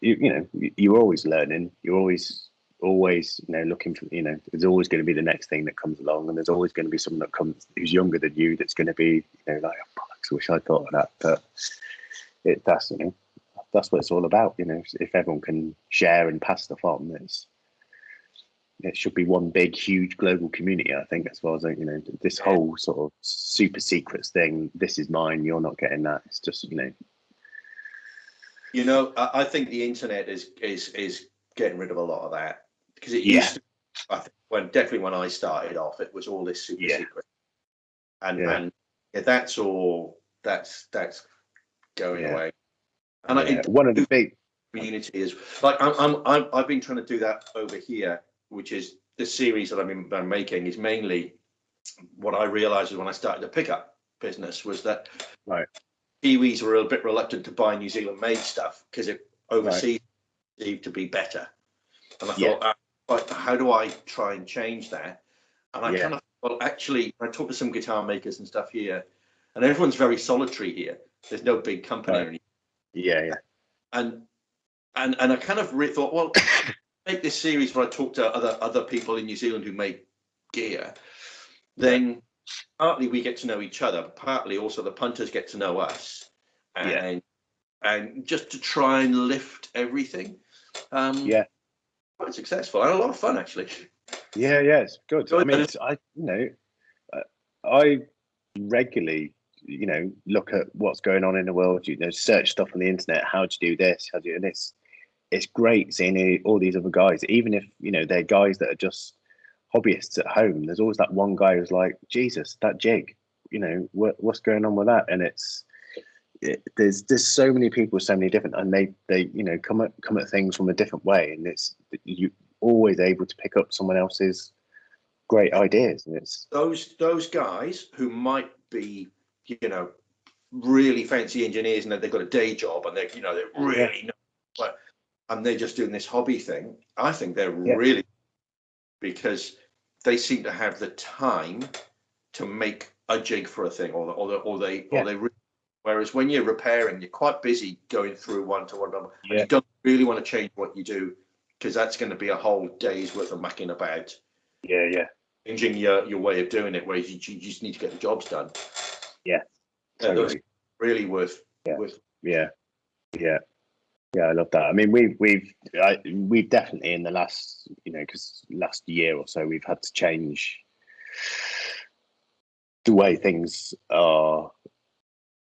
you're always learning. You're always looking for, there's always going to be the next thing that comes along, and there's always going to be someone that comes who's younger than you that's going to be like, oh, bollocks, I wish I'd thought of that. But that's what it's all about. If everyone can share and pass stuff on, it should be one big huge global community. I think, as well as this whole sort of super secrets thing, this is mine, you're not getting that. It's just I think the internet is getting rid of a lot of that, because it used to. I think definitely when I started off, it was all this super secret, and that's all that's going away. And one of the big community is like I've been trying to do that over here, which is the series that I'm making is mainly what I realized when I started the pickup business was that Kiwis were a bit reluctant to buy New Zealand made stuff because it overseas seemed to be better. And I thought, how do I try and change that? And I kind of, actually, I talk to some guitar makers and stuff here, and everyone's very solitary here. There's no big company or anything. Yeah. And I kind of thought, well, make this series where I talk to other people in New Zealand who make gear. Then partly we get to know each other, partly also the punters get to know us, and just to try and lift everything. Quite successful and a lot of fun, actually. Yeah, it's good. I mean, I regularly look at what's going on in the world, search stuff on the internet, how do you do this, and it's great seeing all these other guys, even if they're guys that are just hobbyists at home. There's always that one guy who's like, Jesus, that jig, what's going on with that? And there's so many people, so many different, and they come at things from a different way, and it's you always able to pick up someone else's great ideas. And it's those guys who might be really fancy engineers and they've got a day job and they're really and they're just doing this hobby thing. I think they're really, because they seem to have the time to make a jig for a thing, or they whereas when you're repairing, you're quite busy going through one to one, and you don't really want to change what you do, because that's going to be a whole day's worth of mucking about. Changing your way of doing it, whereas you just need to get the jobs done. Totally. Really worth. I love that. I mean, we've definitely in the last, because last year or so, we've had to change the way things are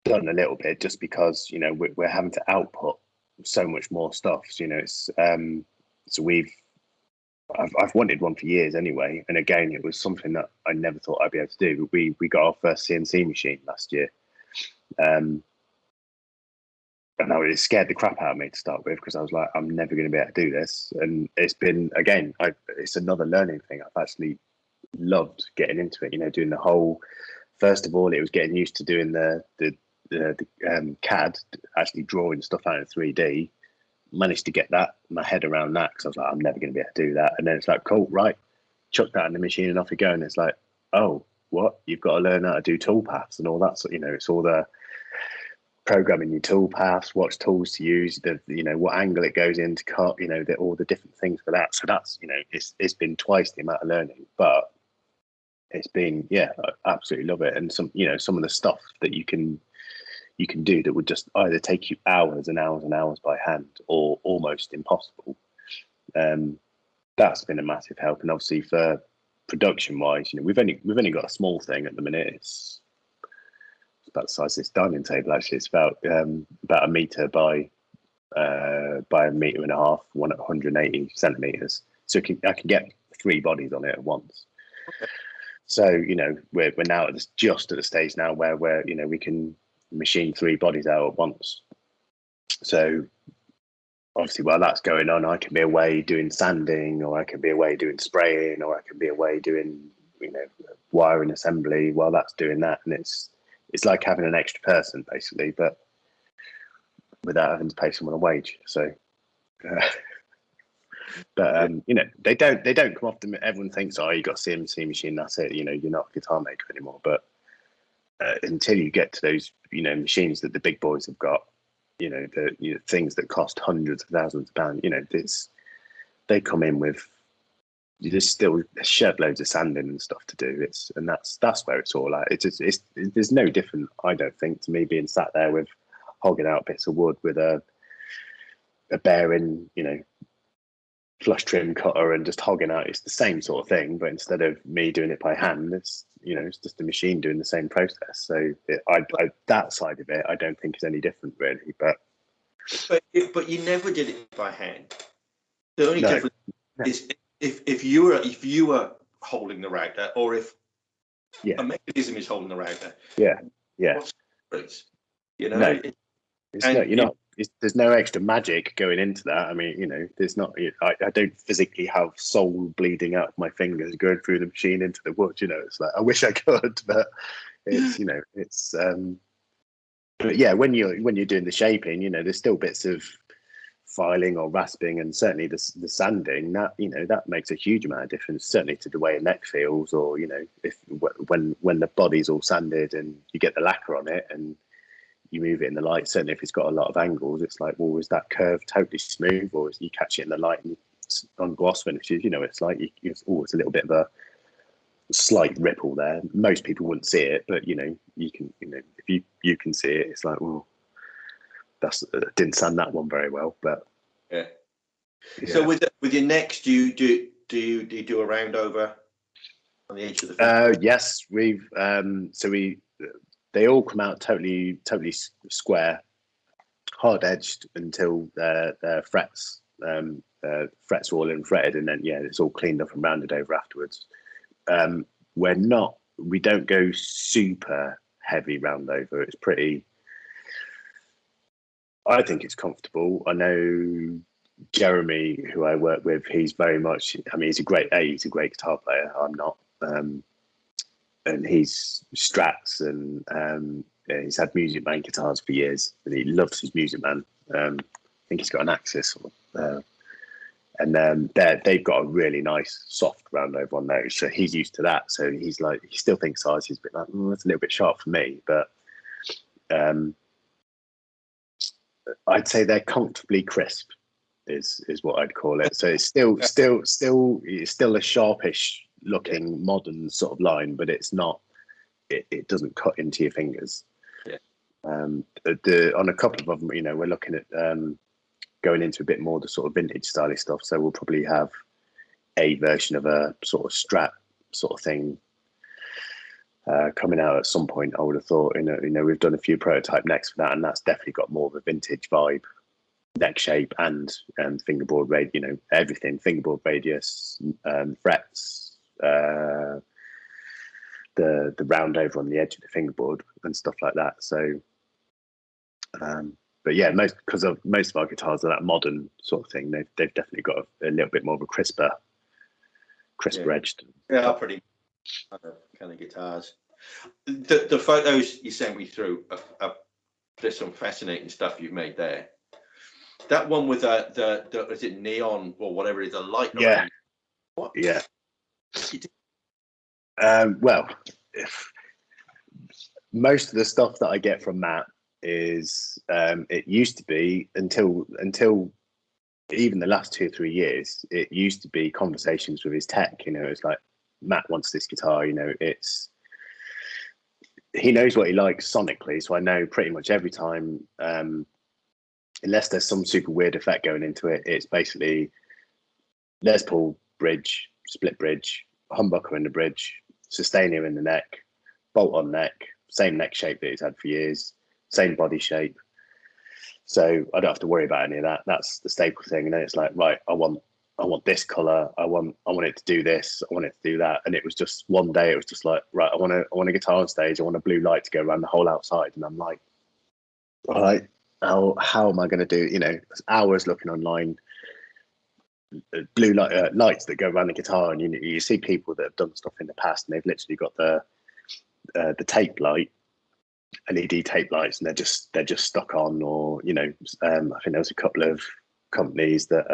done a little bit, just because we're having to output so much more stuff. It's so I've wanted one for years anyway. And again, it was something that I never thought I'd be able to do. But we got our first CNC machine last year. And it scared the crap out of me to start with, because I was like, I'm never going to be able to do this. And it's been, again, it's another learning thing. I've actually loved getting into it, doing the whole, first of all, it was getting used to doing the CAD, actually drawing stuff out in 3D. Managed to get my head around that, because I was like, I'm never going to be able to do that. And then it's like, cool, right, chuck that in the machine and off you go. And it's like, oh, what? You've got to learn how to do tool paths and all that. So, it's all the programming your tool paths, what tools to use, what angle it goes in to cut, all the different things for that. So that's, it's been twice the amount of learning, but it's been, I absolutely love it. And some of the stuff that you can do that would just either take you hours and hours and hours by hand, or almost impossible. That's been a massive help. And obviously for production wise, we've only got a small thing at the minute. It's about the size of this dining table. Actually, it's about a meter by a meter and a half, 180 centimeters. So I can get 3 bodies on it at once. Okay. So we're now just at the stage now where we can machine 3 bodies out at once. So obviously, while that's going on, I can be away doing sanding, or I can be away doing spraying, or I can be away doing wiring assembly while that's doing that. And it's like having an extra person basically, but without having to pay someone a wage. So but they don't come off the, everyone thinks, oh, you got a CNC machine, that's it, you're not a guitar maker anymore. But until you get to those machines that the big boys have got, the things that cost hundreds of thousands of pounds, they come in with, there's still shed loads of sanding and stuff to do. That's where it's all at. There's no different, I don't think, to me being sat there with hogging out bits of wood with a bearing, flush trim cutter and just hogging out. It's the same sort of thing, but instead of me doing it by hand, it's just a machine doing the same process. So that side of it, I don't think is any different really. But you never did it by hand. The only difference is if you were holding the router, or if a mechanism is holding the router. What's the difference? No. There's no extra magic going into that. I mean, there's not. I don't physically have soul bleeding out of my fingers going through the machine into the wood. It's like I wish I could, but it's it's. But yeah, when you're doing the shaping, there's still bits of filing or rasping, and certainly the sanding that that makes a huge amount of difference. Certainly to the way a neck feels, or if when the body's all sanded and you get the lacquer on it and you move it in the light, certainly if it's got a lot of angles, it's like, well, is that curve totally smooth, or is you catch it in the light and on gloss finishes, it's like it's always a little bit of a slight ripple there. Most people wouldn't see it, but you can, if you can see it, it's like, well, that's didn't sand that one very well. But yeah. So with your necks, do you do a round over on the edge of the finger? Yes, they all come out totally square, hard edged until their frets are all in fretted, and then it's all cleaned up and rounded over afterwards. We don't go super heavy round over. It's pretty, I think it's comfortable. I know Jeremy, who I work with, he's very much, he's a great guitar player. I'm not. And he's Strats, and he's had Music Man guitars for years, and he loves his Music Man. I think he's got an Axis, and they've got a really nice soft round over on those, so he's used to that. So he's like, he still thinks ours is a bit like, that's a little bit sharp for me, but I'd say they're comfortably crisp, is what I'd call it. So it's still a sharpish looking modern sort of line, but it's not, it doesn't cut into your fingers. On a couple of them, we're looking at going into a bit more the sort of vintage style stuff, so we'll probably have a version of a sort of Strat sort of thing coming out at some point. I would have thought, we've done a few prototype necks for that, and that's definitely got more of a vintage vibe. neck shape and fingerboard radius, you know, everything, fingerboard radius, frets, the round over on the edge of the fingerboard and stuff like that. So, but yeah, most of our guitars are that modern sort of thing. They've definitely got a little bit more of a crisper edged. Yeah, pretty kind of guitars. The photos you sent me through, there's some fascinating stuff you've made there. That one with the is it neon or whatever it is, a light? Yeah. Around. What? Yeah. Well, most of the stuff that I get from Matt is it used to be until even the last 2 or 3 years, it used to be conversations with his tech. You know, it's like, Matt wants this guitar. You know, he knows what he likes sonically, so I know pretty much every time, unless there's some super weird effect going into it, it's basically Les Paul bridge, split bridge, humbucker in the bridge, sustainer in the neck, bolt on neck, same neck shape that he's had for years, same body shape. So I don't have to worry about any of that. That's the staple thing. And then it's like, right, I want this color. I want it to do this. I want it to do that. And it was just one day. It was just like, right, I want a guitar on stage. I want a blue light to go around the whole outside. And I'm like, all right, how am I going to do? You know, hours looking online, blue lights that go around the guitar, and you see people that have done stuff in the past, and they've literally got the tape light. LED tape lights, and they're just stuck on, or you know, I think there was a couple of companies that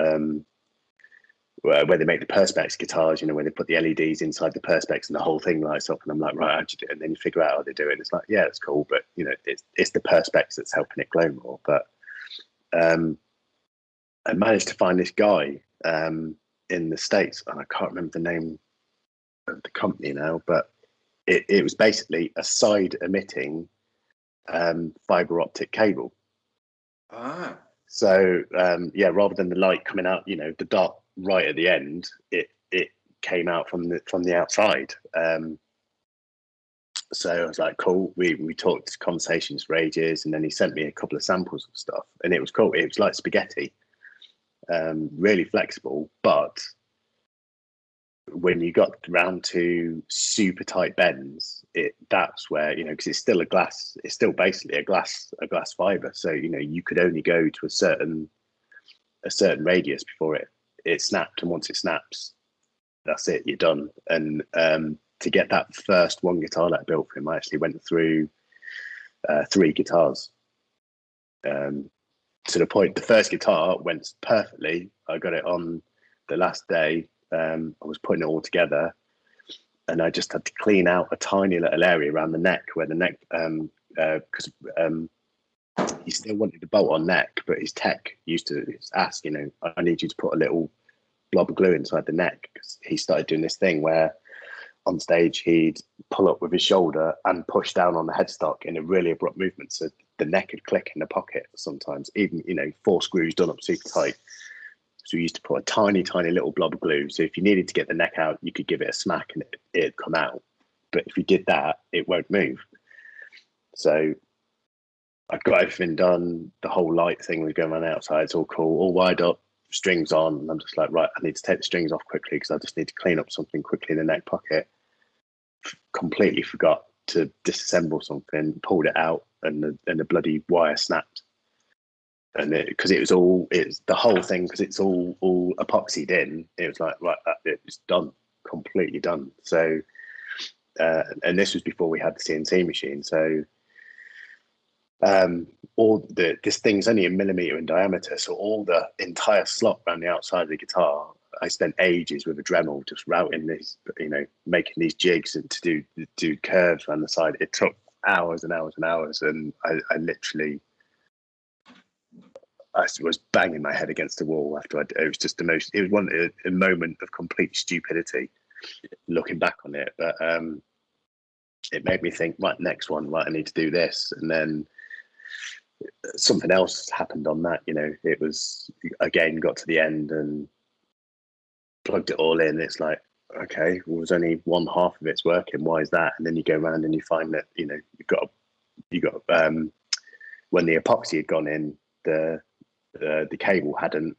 where they make the perspex guitars, you know, where they put the LEDs inside the perspex and the whole thing lights up. And I'm like, right, how'd you do it? And then you figure out how they do it. It's like, yeah, it's cool, but you know, it's the perspex that's helping it glow more. But I managed to find this guy in the States, and I can't remember the name of the company now, but it was basically a side emitting fiber optic cable. So yeah, rather than the light coming out, you know, the dot right at the end, it came out from the outside. So I was like, cool. We talked conversations for ages, and then he sent me a couple of samples of stuff, and it was cool. It was like spaghetti, really flexible, but when you got round to super tight bends, that's where, you know, because it's still basically a glass fiber. So, you know, you could only go to a certain radius before it snapped, and once it snaps, that's it, you're done. And to get that first one guitar that I built for him, I actually went through 3 guitars. To the point, the first guitar went perfectly. I got it on the last day. I was putting it all together, and I just had to clean out a tiny little area around the neck where the neck, because he still wanted the bolt on neck, but his tech used to ask, you know, I need you to put a little blob of glue inside the neck, because he started doing this thing where on stage he'd pull up with his shoulder and push down on the headstock in a really abrupt movement, so the neck would click in the pocket sometimes, even, you know, 4 screws done up super tight. So we used to put a tiny little blob of glue. So if you needed to get the neck out, you could give it a smack and it'd come out. But if you did that, it won't move. So I got everything done. The whole light thing was going on outside. It's all cool, all wired up, strings on. And I'm just like, right, I need to take the strings off quickly because I just need to clean up something quickly in the neck pocket. Completely forgot to disassemble something, pulled it out, and the bloody wire snapped. And because it's the whole thing, because it's all epoxied in, it was like, right, it's done, completely done. So, and this was before we had the CNC machine. So, this thing's only 1 millimeter in diameter, so all the entire slot around the outside of the guitar, I spent ages with a Dremel just routing these, you know, making these jigs and to do curves around the side. It took hours and hours and hours, and I literally, I was banging my head against the wall after it was just a moment of complete stupidity looking back on it. But it made me think, right, next one, right, I need to do this. And then something else happened on that, you know, it was, again, got to the end and plugged it all in. It's like, okay, well, there's only one half of it's working. Why is that? And then you go around and you find that, you know, you got when the epoxy had gone in, the cable hadn't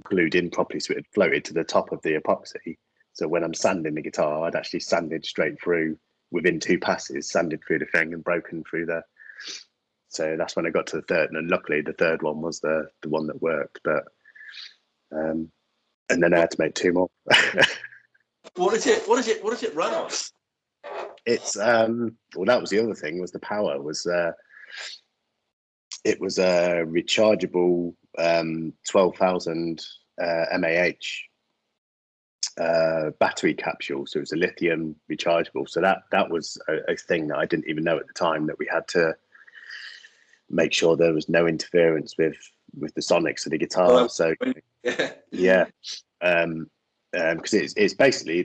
glued in properly, so it had floated to the top of the epoxy. So when I'm sanding the guitar, I'd actually sanded straight through within 2 passes, sanded through the thing and broken through there. So that's when I got to the third, and luckily the third one was the one that worked. But and then I had to make 2 more. What is it run on? It's well, that was the other thing, was the power was it was a rechargeable 12,000 mAh battery capsule. So it was a lithium rechargeable. So that was a thing that I didn't even know at the time, that we had to make sure there was no interference with the sonics of the guitar. So yeah, because it's basically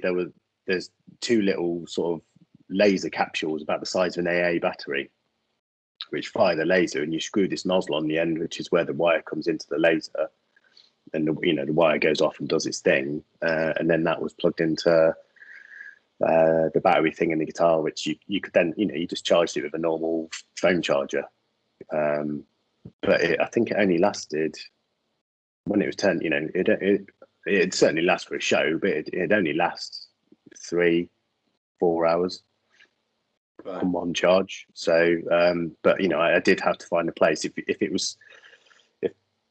there's 2 little sort of laser capsules about the size of an AA battery, which fire the laser, and you screw this nozzle on the end, which is where the wire comes into the laser, and the wire goes off and does its thing, and then that was plugged into the battery thing in the guitar, which you could then you just charged it with a normal phone charger, but I think it only lasted, when it was 10, it certainly lasts for a show, but it only lasts 3-4 hours. Right. On one charge. So but I did have to find a place. If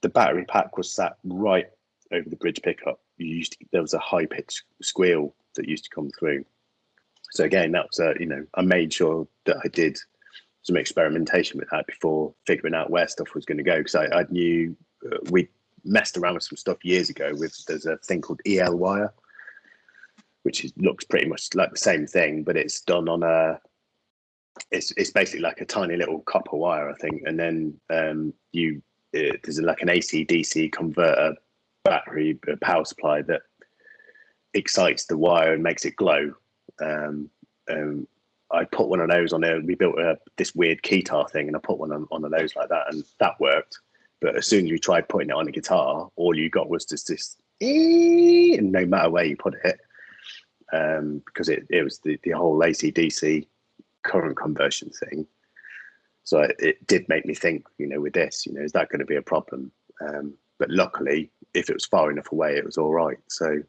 the battery pack was sat right over the bridge pickup, there was a high pitched squeal that used to come through. So again, that was I made sure that I did some experimentation with that before figuring out where stuff was going to go, because I knew we messed around with some stuff years ago there's a thing called EL wire, which looks pretty much like the same thing, but it's done on it's basically like a tiny little copper wire, I think, and then there's like an AC DC converter battery power supply that excites the wire and makes it glow. I put one of those on there. We built this weird keytar thing, and I put one on of those like that, and that worked. But as soon as you tried putting it on a guitar, all you got was just this, and no matter where you put it, because it was the whole AC DC current conversion thing. So it did make me think, with this, is that going to be a problem? But luckily, if it was far enough away, it was all right. So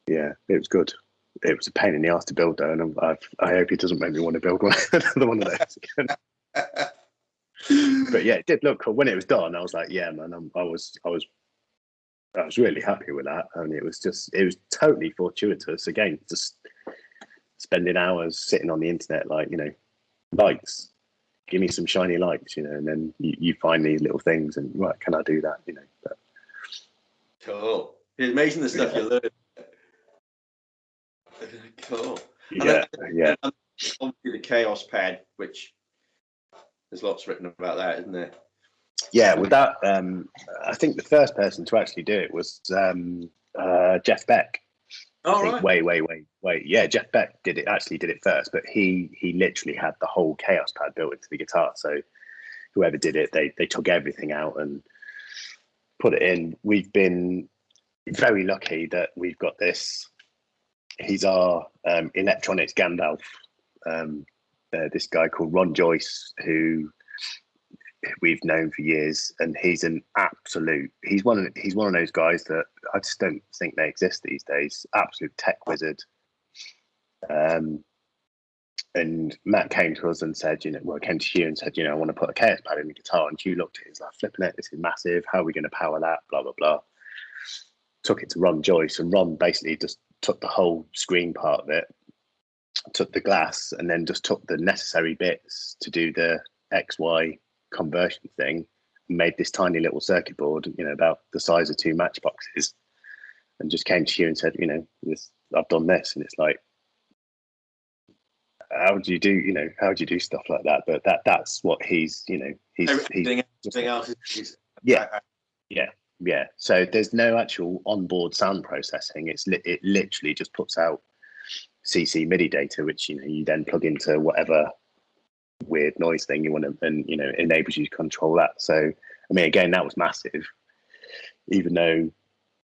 yeah, it was good. It was a pain in the ass to build though, and I hope he doesn't make me want to build another one of those again. But yeah, it did look cool. When it was done, I was like, yeah, man, I was really happy with that. And it was totally fortuitous. Again, just spending hours sitting on the internet, like, lights, give me some shiny lights, and then you find these little things and, right, can I do that, but... Cool. It's amazing the stuff you learn. Cool. Yeah. And obviously the Chaos pad, which there's lots written about that, isn't there? Yeah, with that, I think the first person to actually do it was Jeff Beck. Oh, right. Wait. Yeah, Jeff Beck did it first, but he literally had the whole Chaos pad built into the guitar. So whoever did it, they took everything out and put it in. We've been very lucky that we've got this. He's our electronics Gandalf. This guy called Ron Joyce, who we've known for years, and he's an absolute. He's one of those guys that I just don't think they exist these days. Absolute tech wizard. And Matt came to us and said, came to Hugh and said, I want to put a Chaos pad in the guitar. And Hugh looked at it, he's like, flipping it, this is massive. How are we going to power that? Blah, blah, blah. Took it to Ron Joyce, and Ron basically just took the whole screen part of it, took the glass, and then just took the necessary bits to do the XY conversion thing, and made this tiny little circuit board, about the size of 2 matchboxes, and just came to you and said, I've done this. And it's like, how do you do stuff like that? But that's what he's everything else is yeah. So there's no actual onboard sound processing. It literally just puts out CC MIDI data, which you then plug into whatever weird noise thing you want to, and enables you to control that. So I mean, again, that was massive. Even though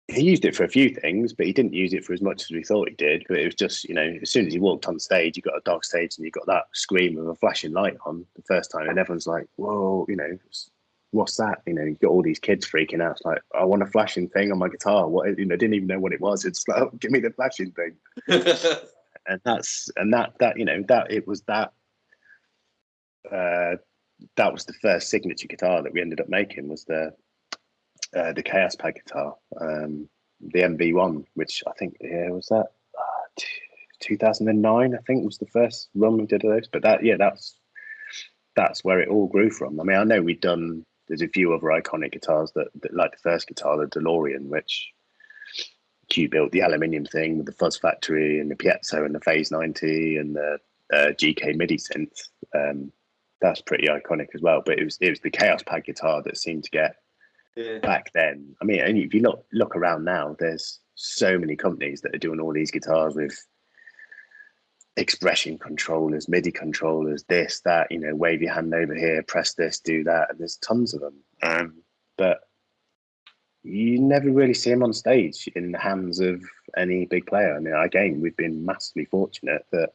he used it for a few things, but he didn't use it for as much as we thought he did. But it was just, as soon as he walked on stage, you got a dark stage and you got that screen with a flashing light on the first time, and everyone's like, whoa, what's that? You know, you got all these kids freaking out. It's like, I want a flashing thing on my guitar. What, you know, didn't even know what it was. It's like, oh, give me the flashing thing. And that you know, that it was that that was the first signature guitar that we ended up making, was the Chaos Pad guitar, the MV1, which I think, yeah, was that 2009, I think, was the first run we did of those. But that's where it all grew from. I mean, I know there's a few other iconic guitars that like the first guitar, the DeLorean, which Q built, the aluminium thing with the Fuzz Factory and the Piezo and the Phase 90 and the GK MIDI synth. That's pretty iconic as well. But it was the Chaos Pad guitar that seemed to get back then. I mean, and if you look around now, there's so many companies that are doing all these guitars with expression controllers, MIDI controllers, this, that, you know, wave your hand over here, press this, do that, and there's tons of them. But you never really see them on stage in the hands of any big player. I mean, again, we've been massively fortunate that,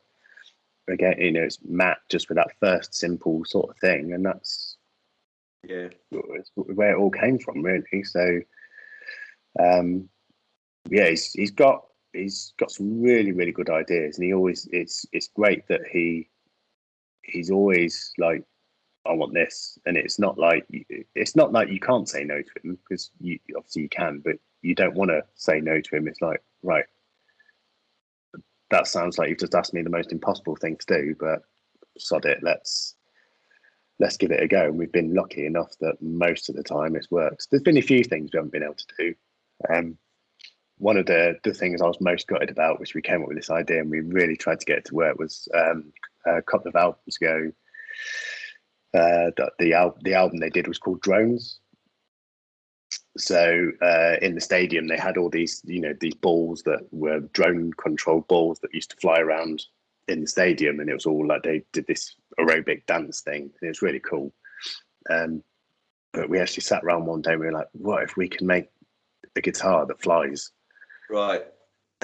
again, you know, it's Matt just with that first simple sort of thing, and that's where it all came from, really. So, yeah, he's got some really, really good ideas, and he always, it's great that he's always like, I want this, and it's not like you can't say no to him, because you obviously you can, but you don't want to say no to him. It's like, right, that sounds like you've just asked me the most impossible thing to do, but sod it, let's give it a go. And we've been lucky enough that most of the time it's worked. There's been a few things we haven't been able to do. One of the things I was most gutted about, which we came up with this idea and we really tried to get it to work, was a couple of albums ago. The album they did was called Drones. So in the stadium, they had all these, you know, these balls that were drone controlled balls that used to fly around in the stadium, and it was all like they did this aerobic dance thing, and it was really cool. But we actually sat around one day and we were like, what if we can make a guitar that flies? Right.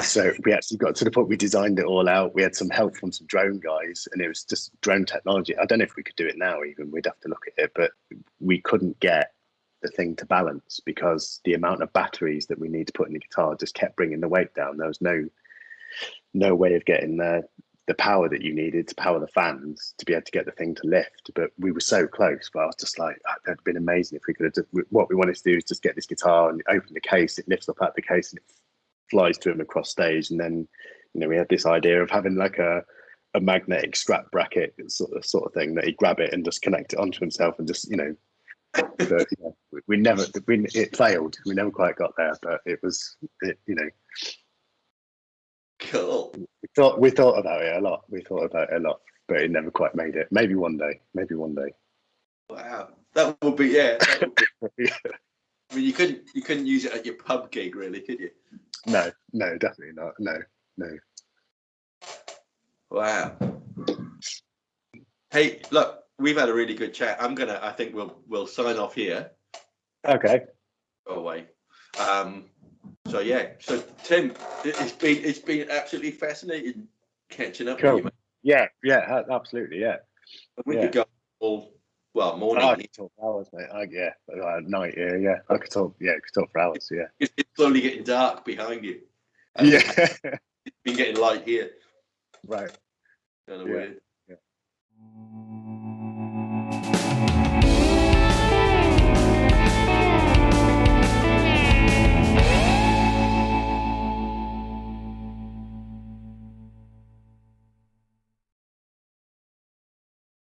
So we actually got to the point, we designed it all out. We had some help from some drone guys, and it was just drone technology. I don't know if we could do it now, even. We'd have to look at it, but we couldn't get the thing to balance because the amount of batteries that we need to put in the guitar just kept bringing the weight down. There was no way of getting the power that you needed to power the fans to be able to get the thing to lift. But we were so close. But I was just like, that'd been amazing if we could have what we wanted to do is just get this guitar and open the case. It lifts up out the case and it flies to him across stage. And then, you know, we had this idea of having like a magnetic strap bracket sort of thing that he'd grab it and just connect it onto himself and just, you know. But yeah, it failed. We never quite got there, but you know. Cool. We thought about it a lot. But it never quite made it. Maybe one day. Wow, that would be yeah. I mean, you couldn't use it at your pub gig, really, could you? No, definitely not. No. Wow. Hey, look, we've had a really good chat. I think we'll sign off here. Okay. Go away. So yeah. So Tim, it's been absolutely fascinating catching up with you, mate. Yeah, absolutely, yeah. We could go all morning. I could talk for hours, mate. Night, yeah. I could talk for hours, yeah. It's slowly getting dark behind you. Yeah. It's been getting light here. Right. Kind of weird.